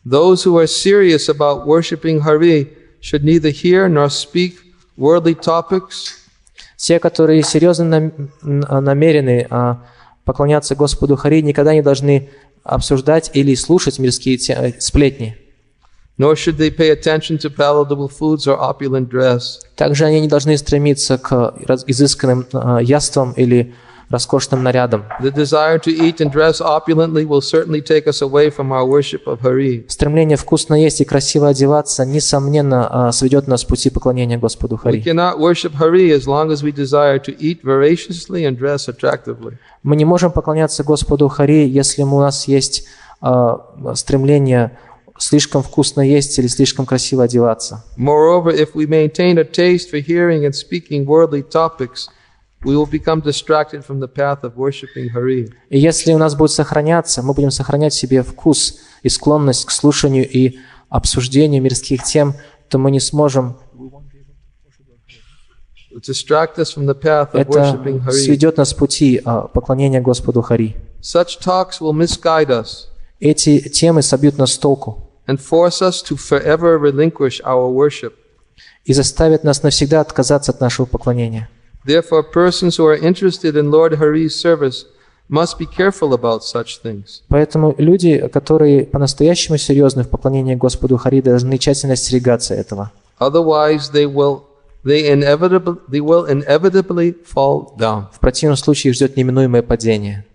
Those who are serious about worshipping Hari should neither hear nor speak worldly topics. Те, которые серьезно намерены поклоняться Господу Хари, никогда не должны обсуждать или слушать мирские сплетни. Nor should they pay attention to palatable foods or opulent dress. Также они не должны стремиться к изысканным яствам или роскошным нарядам. The desire to eat and dress opulently will certainly take us away from our worship of Hari. Стремление вкусно есть и красиво одеваться, несомненно, сведет нас с пути поклонения Господу We Хари. cannot worship Hari as long as we desire to eat voraciously and dress attractively. Мы не можем поклоняться Господу Хари, если у нас есть стремление слишком вкусно есть или слишком красиво одеваться. Moreover, if we maintain a taste for hearing and speaking worldly topics, we will become distracted from the path of worshiping Hari. И если у нас будет сохраняться, мы будем сохранять в себе вкус и склонность к слушанию и обсуждению мирских тем, то мы не сможем. Distract us from the path of Это worshiping Hari. сведет нас с пути поклонения Господу Хари. Such talks will misguide us Эти темы собьют нас с толку and force us to forever relinquish our worship. и заставят нас навсегда отказаться от нашего поклонения. Therefore, persons who are interested in Lord Hari's service must be careful about such things. Поэтому люди, которые по-настоящему серьезны в поклонении Господу Хари, должны тщательно остерегаться этого. Otherwise, they will inevitably fall down. В противном случае их ждет неминуемое падение.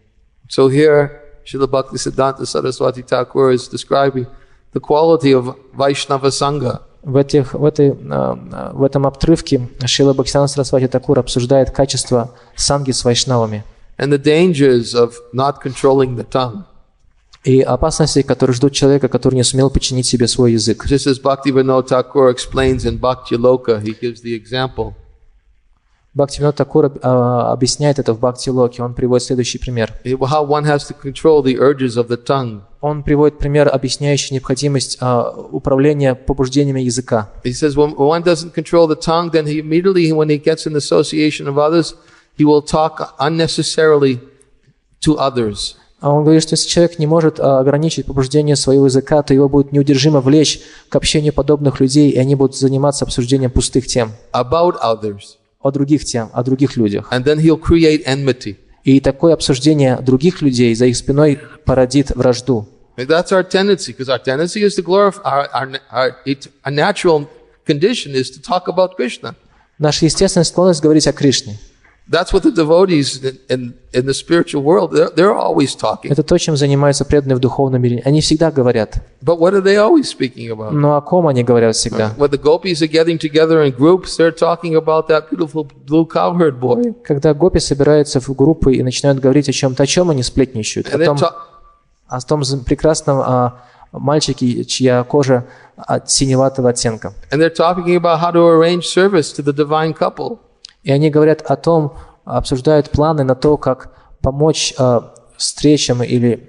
So here, Srila Bhaktisiddhanta Saraswati Thakur is describing the quality of Vaishnava Sangha. В этом отрывке Шрила Бхактисиданта Сарасвати Такур обсуждает качество санги с вайшнавами And the dangers of not controlling the tongue. и опасности, которые ждут человека, который не сумел подчинить себе свой язык. Just as Bhaktivinoda Thakur explains in Bhakti Loka, he gives the example. Бхактивинода Такур объясняет это в Бхакти Локе. Он приводит следующий пример. How one has to control the urges of the tongue. Он приводит пример, объясняющий необходимость управления побуждениями языка. He says when one doesn't control the tongue, then he immediately, when he gets in association of others, he will talk unnecessarily to others. А он говорит, что если человек не может ограничить побуждение своего языка, то его будет неудержимо влечь к общению подобных людей, и они будут заниматься обсуждением пустых тем. About others. О других тем, о других людях. And then he'll create enmity. И такое обсуждение других людей за их спиной породит вражду. That's our tendency, because our tendency is to glorify, our natural condition is to talk about Krishna. Наша естественная склонность говорить о Кришне. That's what the devotees in the spiritual world, they're always talking. Это то, чем занимаются преданные в духовном мире. Они всегда говорят. But what are they always speaking about? Но о ком они говорят всегда? When the gopis are getting together in groups, they're talking about that beautiful blue cowherd boy. Когда гопи собираются в группы и начинают говорить о чем-то, о чем они сплетничают? О том прекрасном мальчике, чья кожа синеватого оттенка. And they're talking about how to arrange service to the divine couple. И они говорят о том, обсуждают планы на то, как помочь встречам или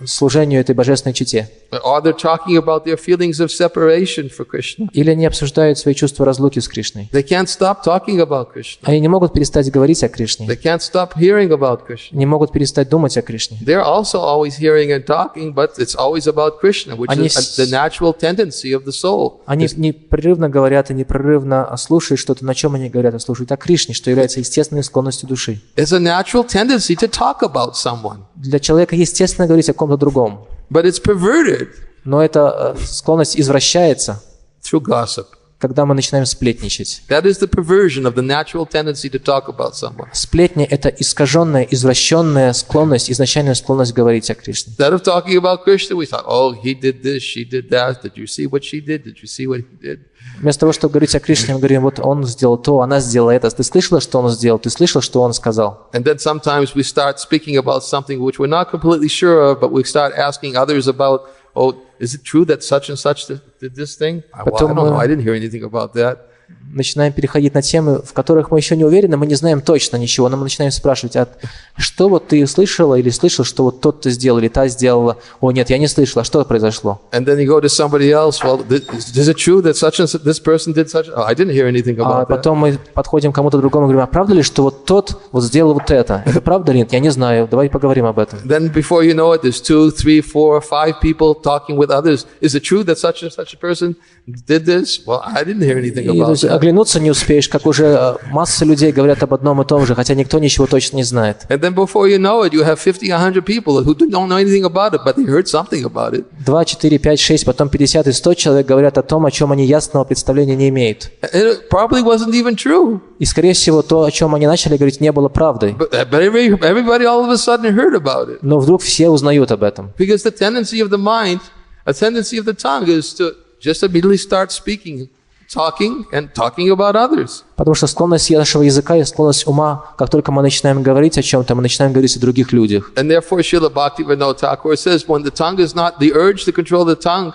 служению этой божественной чете. Or they're talking about their feelings of separation for Krishna. Или они обсуждают свои чувства разлуки с Кришной. They can't stop talking about Krishna. Они не могут перестать говорить о Кришне. They can't stop hearing about Krishna. Не могут перестать думать о Кришне. They're also always hearing and talking, but it's always about Krishna, which is the natural tendency of the soul. Они непрерывно говорят и непрерывно слушают что-то, на чем они говорят, слушают о Кришне, что является естественной склонностью души. It's a natural tendency to talk about someone. Для человека естественно говорить о ком-то другом. But it's perverted. Но эта склонность извращается, through gossip. Когда мы начинаем сплетничать. That is the perversion of the natural tendency to talk about someone. Сплетня – это искаженная, извращенная склонность, изначальная склонность говорить о Кришне. Instead of talking about Krishna, we thought, oh, he did this, she did that. Did you see what she did? Did you see what he did? Вместо того, чтобы говорить о Кришне, мы говорим, вот он сделал то, она сделала это. Ты слышала, что он сделал? Ты слышал, что он сказал? And then sometimes we start speaking about something which we're not completely sure of, but we start asking others about, oh, is it true that such and such did this thing? Well, I don't know. I didn't hear anything about that. Начинаем переходить на темы, в которых мы еще не уверены, мы не знаем точно ничего, но мы начинаем спрашивать, а что вот ты слышала или слышал, что вот тот-то сделал или та сделала? О, нет, я не слышала, а что произошло? And then you go to somebody else, well, is it true that such and such, this person did such? Oh, I didn't hear anything about that. А потом мы подходим к кому-то другому и говорим, а правда ли, что вот тот вот сделал вот это? Это правда ли? Нет, я не знаю, давай поговорим об этом. Then before you know it, there's 2, 3, 4, 5 people talking with others. Is it true that such and such a person did this? Well, I didn't hear anything about that. Оглянуться не успеешь, как уже масса людей говорят об одном и том же, хотя никто ничего точно не знает. And then before you know it, you have 50, 100 people who don't know anything about it, but they heard something about it. 2, 4, 5, 6, потом 50 и 100 человек говорят о том, о чем они ясного представления не имеют. It probably wasn't even true. И, скорее всего, то, о чем они начали говорить, не было правдой. But everybody all of a sudden heard about it. Но вдруг все узнают об этом. Because the tendency of the mind, a tendency of the tongue is to just immediately start speaking, talking about others. Потому что склонность нашего языка и склонность ума, как только мы начинаем говорить о чем-то, мы начинаем говорить о других людях. And therefore, Srila Bhaktivinoda Thakur says, when the tongue is not, the urge to control the tongue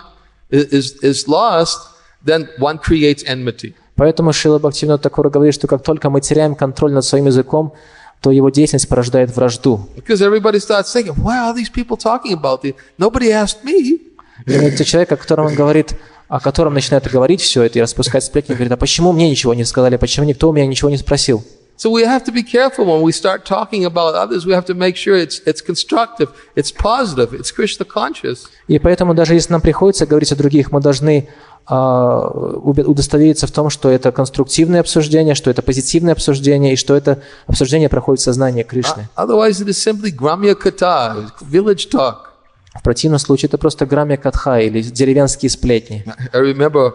is lost, then one creates enmity. Поэтому Шрила Бхактивинода Тхакур говорит, что как только мы теряем контроль над своим языком, то его деятельность порождает вражду. Because everybody starts thinking, why are these people talking about it? Nobody asked me. И человек, о котором начинает говорить все это и распускать сплетни, говорит, а почему мне ничего не сказали, почему никто у меня ничего не спросил? So we have to be careful when we start talking about others. We have to make sure it's constructive, it's positive, it's Krishna conscious. И поэтому даже если нам приходится говорить о других, мы должны удостовериться в том, что это конструктивное обсуждение, что это позитивное обсуждение и что это обсуждение проходит в сознании Кришны. Otherwise, it is simply gramya katha, village talk. В противном случае это просто грамья катха или деревенские сплетни. I remember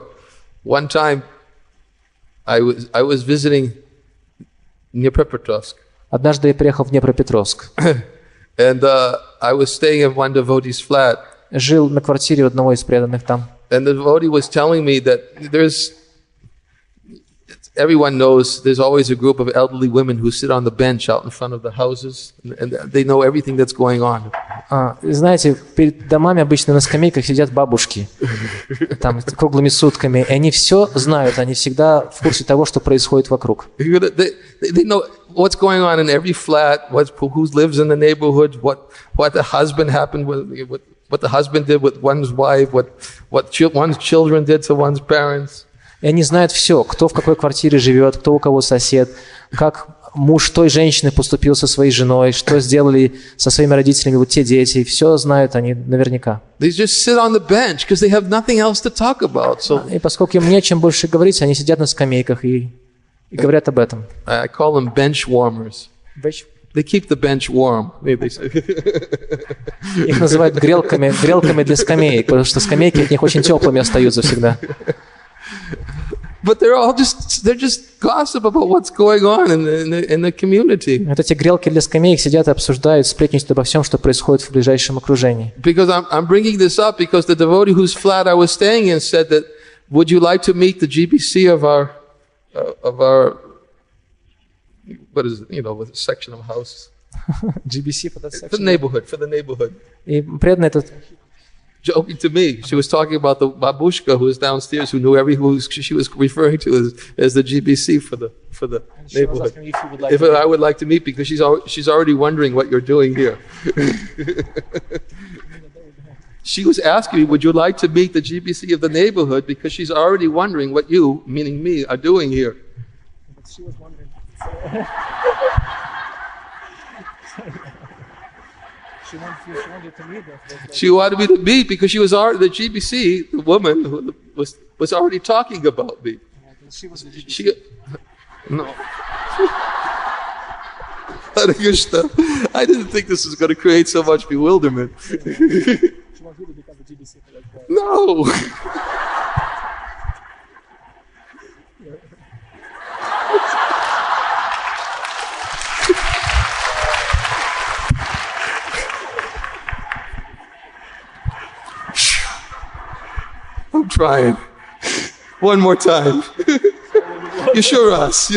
one time I was visiting Dnepropetrovsk. Однажды я приехал в Днепропетровск. And I was staying in one devotee's flat. Жил на квартире у одного из преданных там. And the devotee was telling me that everyone knows there's always a group of elderly women who sit on the bench out in front of the houses, and they know everything that's going on. Знаете, перед домами обычно на скамейках сидят бабушки, там круглыми сутками, и они все знают, они всегда в курсе того, что происходит вокруг. They know what's going on in every flat, who lives in the neighborhood, what the husband happened with, what the husband did with one's wife, what one's children did to one's parents. И они знают все, кто в какой квартире живет, кто у кого сосед, как муж той женщины поступил со своей женой, что сделали со своими родителями вот те дети. Все знают они наверняка. They just sit on the bench because they have nothing else to talk about. So И поскольку им нечем больше говорить, они сидят на скамейках и говорят об этом. I call them bench warmers. They keep the bench warm. Их называют грелками для скамеек, потому что скамейки от них очень теплыми остаются всегда. But they're just gossip about what's going on in the community. Вот эти грелки для скамеек сидят и обсуждают, сплетничают обо всем, что происходит в ближайшем окружении. Because I'm bringing this up because the devotee whose flat I was staying in said that, would you like to meet the GBC of our what is it, with a section of houses? GBC for that section. For the neighborhood. И преданный этот joking to me. She was talking about the babushka who was downstairs, who knew she was referring to as the GBC for the neighborhood. If I would like to meet, because she's already wondering what you're doing here. She was asking me, would you like to meet the GBC of the neighborhood, because she's already wondering what you, meaning me, are doing here. She was wondering. She wanted me to meet because she was already, the GBC, the woman who was already talking about me. She was the GBC. No. Hare Krishna. I didn't think this was going to create so much bewilderment. She wants you to become the GBC for that guy. No. I'm trying. One more time. Еще раз.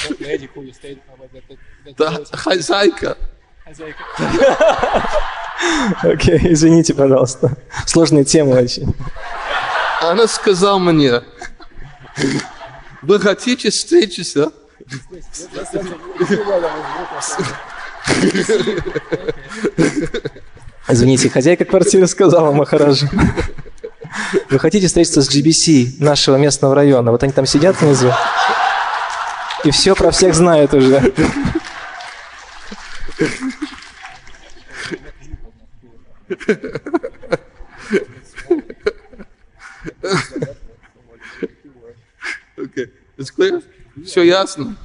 That lady who you stayed with, The хозяйка. Окей, извините, пожалуйста. Сложные темы очень. Она сказала мне, вы хотите встретиться? Извините, хозяйка квартиры сказала Махараджу. Вы хотите встретиться с GBC нашего местного района? Вот они там сидят внизу. И все про всех знают уже. Okay, it's clear? Все ясно?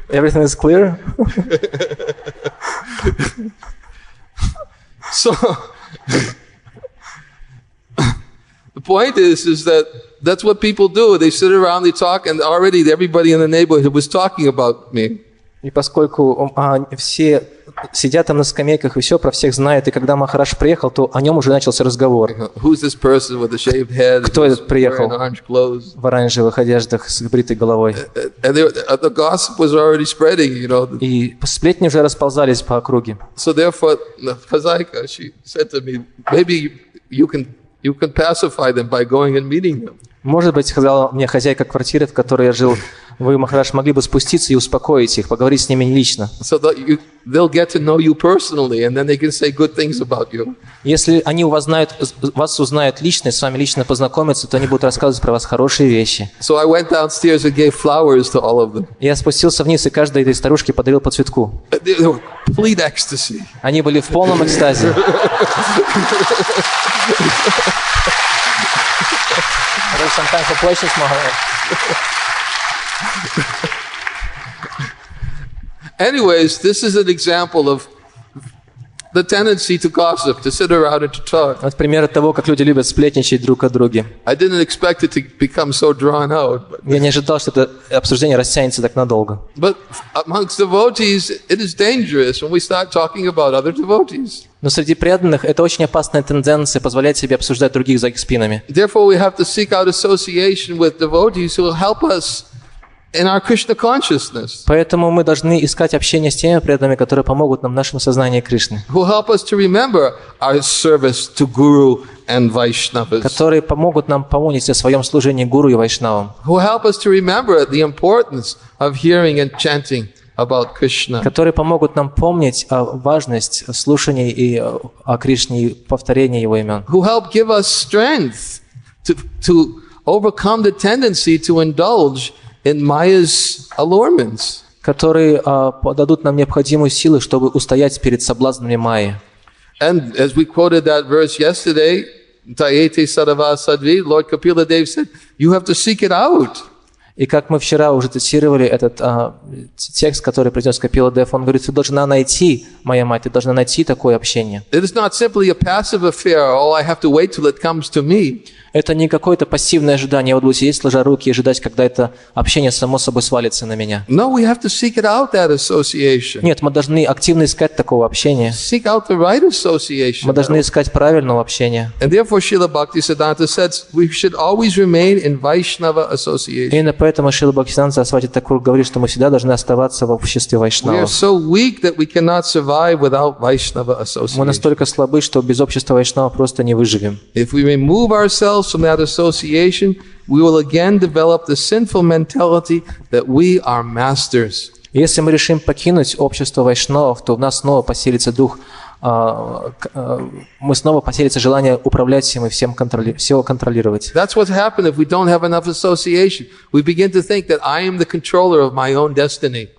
Everything is clear? So, the point is that that's what people do. They sit around, they talk, and already everybody in the neighborhood was talking about me. И поскольку все сидят там на скамейках и все про всех знают, и когда Махарадж приехал, то о нем уже начался разговор. Who's this person with the shaved head? Кто этот приехал в оранжевых одеждах с бритой головой? And the gossip was already spreading, И сплетни уже расползались по округе. So therefore, the хозяйка, she said to me, maybe you can pacify them by going and meeting them. Может быть, сказала мне хозяйка квартиры, в которой я жил, вы, Махарадж, могли бы спуститься и успокоить их, поговорить с ними лично. So that they'll get to know you personally, and then they can say good things about you. Если они вас узнают лично, и с вами лично познакомятся, то они будут рассказывать про вас хорошие вещи. So I went downstairs and gave flowers to all of them. Я спустился вниз, и каждой этой старушке подарил по цветку. They were complete ecstasy. Они были в полном экстазе. Anyways, this is an example of the tendency to gossip, to sit around and to talk. Вот пример того, как люди любят сплетничать друг о друге. I didn't expect it to become so drawn out. Я не ожидал, что это обсуждение растянется так надолго. But amongst devotees, it is dangerous when we start talking about other devotees. Но среди преданных это очень опасная тенденция позволять себе обсуждать других за их спинами. Therefore, we have to seek out association with devotees who will help us in our Krishna consciousness. Поэтому мы должны искать общение с теми преданными, которые помогут нам в нашем сознании Кришны. Who help us to remember our service to Guru and Vaishnavas. Которые помогут нам помнить о своем служении Гуру и Вайшнавам. Who help us to remember the importance of hearing and chanting about Krishna. Которые помогут нам помнить важность слушания и о Кришне и повторения Его имен. Who help give us strength to overcome the tendency to indulge in Maya's allurements. которые дадут нам необходимую силу, чтобы устоять перед соблазнами Майи. And as we quoted that verse yesterday, Tayete Sadava Sadvi, Lord Kapila Dev said, you have to seek it out. И как мы вчера уже цитировали этот текст, который произнес Капила Дев, он говорит, ты должна найти, моя мать, ты должна найти такое общение. It is not simply a passive affair, oh, I have to wait till it comes to me. Это не какое-то пассивное ожидание, я буду сидеть, сложа руки и ожидать, когда это общение само собой свалится на меня. No, we have to seek it out, that association. Нет, мы должны активно искать такого общения. Seek out the right association. Мы должны искать правильного общения. And therefore, Srila Bhaktisiddhanta says we should always remain in Vaishnava association. Именно поэтому Шрила Бхактисиданта Сарасвати Такур говорит, что мы всегда должны оставаться в обществе We are вайшнавов. so weak that we cannot survive without Vaishnava Мы association. настолько слабы, что без общества вайшнавов просто не выживем. If we remove ourselves from that association, we will again develop the sinful mentality that we are masters. Если мы решим покинуть общество вайшнавов, то в нас снова поселится дух, мы снова поселится желание управлять всем и все контролировать. That's what's happened if we don't have enough association. We begin to think that I am the controller of my own destiny.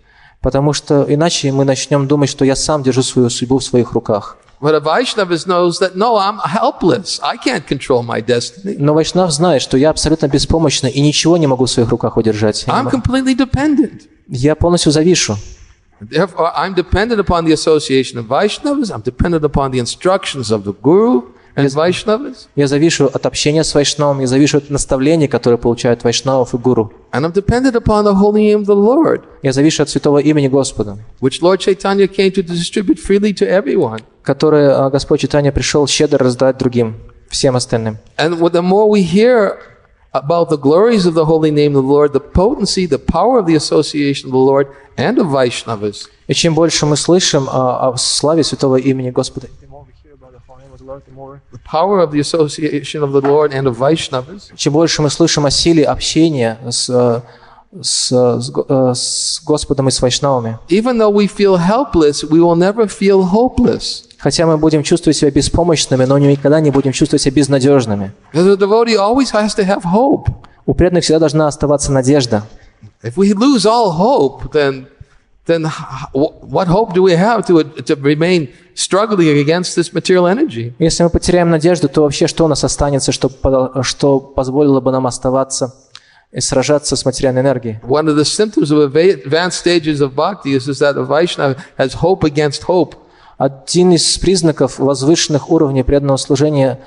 Потому что иначе мы начнем думать, что я сам держу свою судьбу в своих руках. But a Vaishnava knows that, no, I'm helpless. I can't control my destiny. Но вайшнав знает, что я абсолютно беспомощный и ничего не могу в своих руках удержать. I'm completely dependent. Я полностью завишу. Therefore, I'm dependent upon the association of Vaishnavas. I'm dependent upon the instructions of the Guru and Vaishnavas. Я завишу от общения с вайшнавом, я завишу от наставлений, которые получают вайшнавов и гуру. And I'm dependent upon the holy name of the Lord, Я завишу от святого имени Господа, which Lord Chaitanya came to distribute freely to everyone. которое Господь Чайтанья пришел щедро раздать другим, всем остальным. And the more we hear about the glories of the holy name of the Lord, the potency, the power of the association of the Lord and of Vaishnavas, И чем больше мы слышим о славе святого имени Господа, the power of the association of the Lord and of Vaishnavas, чем больше мы слышим о силе общения с Господом и с вайшнавами, even though we feel helpless, we will never feel hopeless. хотя мы будем чувствовать себя беспомощными, но никогда не будем чувствовать себя безнадежными. Because a devotee always has to have hope. У преданных всегда должна оставаться надежда. If we lose all hope, then what hope do we have to remain struggling against this material energy? Если мы потеряем надежду, то вообще что у нас останется, что позволило бы нам оставаться и сражаться с материальной энергией? One of the symptoms of advanced stages of bhakti is that a Vaishnava has hope against hope. Один из признаков возвышенных уровней преданного служения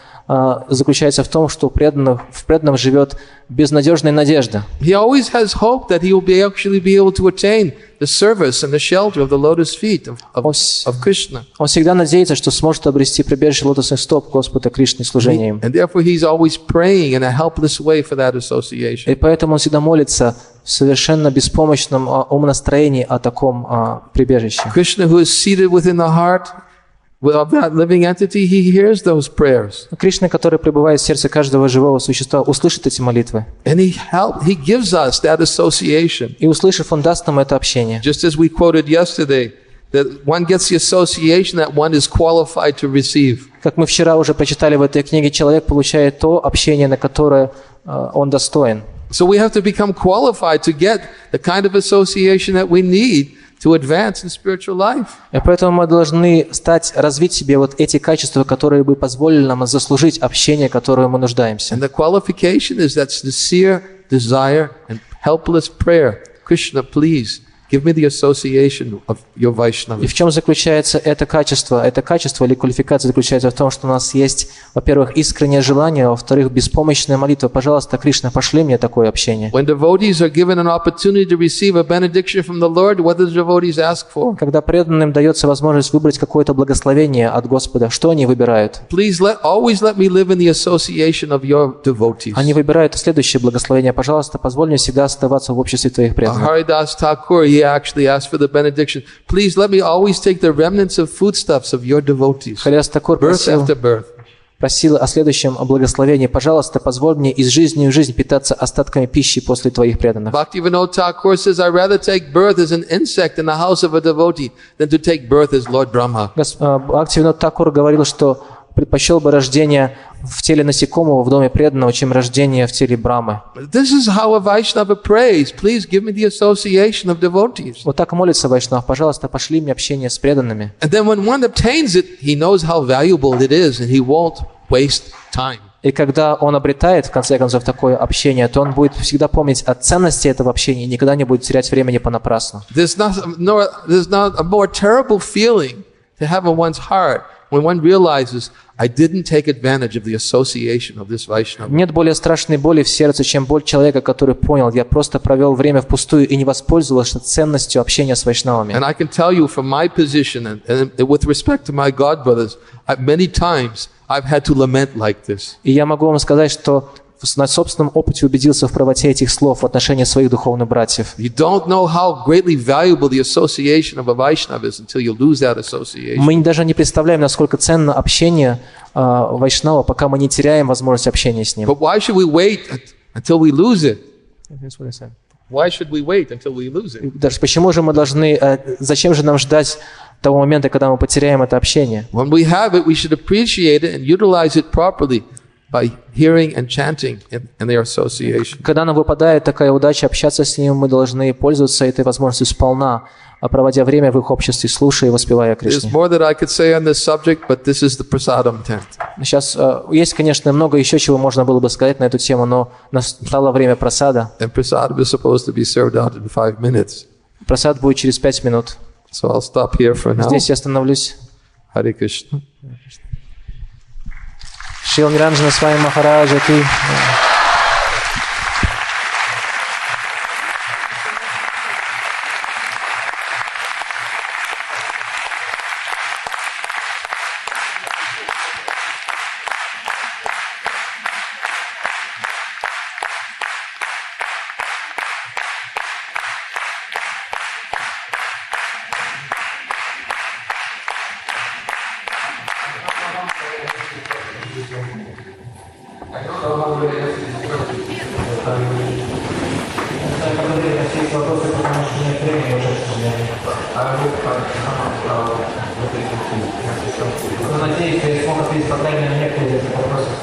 заключается в том, что в преданном живет безнадежная надежда. He always has hope that he will actually be able to attain the service and the shelter of the lotus feet of Krishna. Он всегда надеется, что сможет обрести прибежище лотосных стоп Господа Кришны служением. And therefore he's always praying in a helpless way for that association. И поэтому он всегда молится в совершенно беспомощном умонастроении о таком прибежище. Krishna, who is seated within the heart of that living entity, he hears those prayers. Кришна, который пребывает в сердце каждого живого существа, услышит эти молитвы. And he gives us that association. И услышав, он даст нам это общение. Just as we quoted yesterday, that one gets the association that one is qualified to receive. Как мы вчера уже прочитали в этой книге, человек получает то общение, на которое он достоин. So we have to become qualified to get the kind of association that we need to advance in spiritual life. И поэтому мы должны развить в себе вот эти качества, которые бы позволили нам заслужить общение, которое мы нуждаемся. And the qualification is that sincere desire and helpless prayer. Krishna, please give me the association of your Vaishnava. И в чем заключается это качество? Это качество или квалификация заключается в том, что у нас есть, во-первых, искреннее желание, во-вторых, беспомощная молитва. Пожалуйста, Кришна, пошли мне такое общение. When devotees are given an opportunity to receive a benediction from the Lord, what do the devotees ask for? Когда преданным дается возможность выбрать какое-то благословение от Господа, что они выбирают? Please always let me live in the association of your devotees. Они выбирают следующее благословение. Пожалуйста, позволь мне всегда оставаться в обществе твоих преданных. Haridas Thakur, he actually asked for the benediction. Please let me always take the remnants of foodstuffs of your devotees. Харидас Такур Birth after birth. просил о следующем благословении. Пожалуйста, позволь мне из жизни в жизнь питаться остатками пищи после твоих преданных. Bhaktivinoda Thakur says, I'd rather take birth as an insect in the house of a devotee than to take birth as Lord Brahma. Бхактивинод Такур говорил, что предпочел бы рождение в теле насекомого в доме преданного, чем рождение в теле Брамы. This is how a Vaishnava prays. Please give me the association of devotees. Вот так молится Вайшнав: пожалуйста, пошли мне общение с преданными. And then when one obtains it, he knows how valuable it is, and he won't waste time. И когда он обретает, в конце концов, такое общение, то он будет всегда помнить о ценности этого общения и никогда не будет терять времени понапрасну. There's not a more terrible feeling to have in one's heart when one realizes, I didn't take advantage of the association of this Vaishnava. Нет более страшной боли в сердце, чем боль человека, который понял: я просто провел время впустую и не воспользовался ценностью общения с вайшнавами. And I can tell you from my position and with respect to my godbrothers, many times I've had to lament like this. И я могу вам сказать, что на собственном опыте убедился в правоте этих слов в отношении своих духовных братьев. You don't know how greatly valuable the association of a Vaishnava is until you lose that association. Мы даже не представляем, насколько ценно общение вайшнава, пока мы не теряем возможность общения с ним. But why should we wait until we lose it? Why should we wait until we lose it? Даже почему же мы должны, зачем же нам ждать того момента, когда мы потеряем это общение? When we have it, we should appreciate it and utilize it properly by hearing and chanting in their association. Когда нам выпадает такая удача общаться с ним, мы должны пользоваться этой возможностью сполна, проводя время в их обществе, слушая и воспевая о There's Кришне. more that I could say on this subject, but this is the prasadam tent. Сейчас есть, конечно, много еще чего можно было бы сказать на эту тему, но настало время прасада. And prasadam is supposed to be served out in 5 minutes. Прасад будет через 5 минут. So I'll stop here for now. Здесь я остановлюсь. Hare Krishna. Шрила Ниранджана с вами Махараджа Ки. Надеюсь, что я смог ответить, по крайней мере, на некоторые из этих вопросов.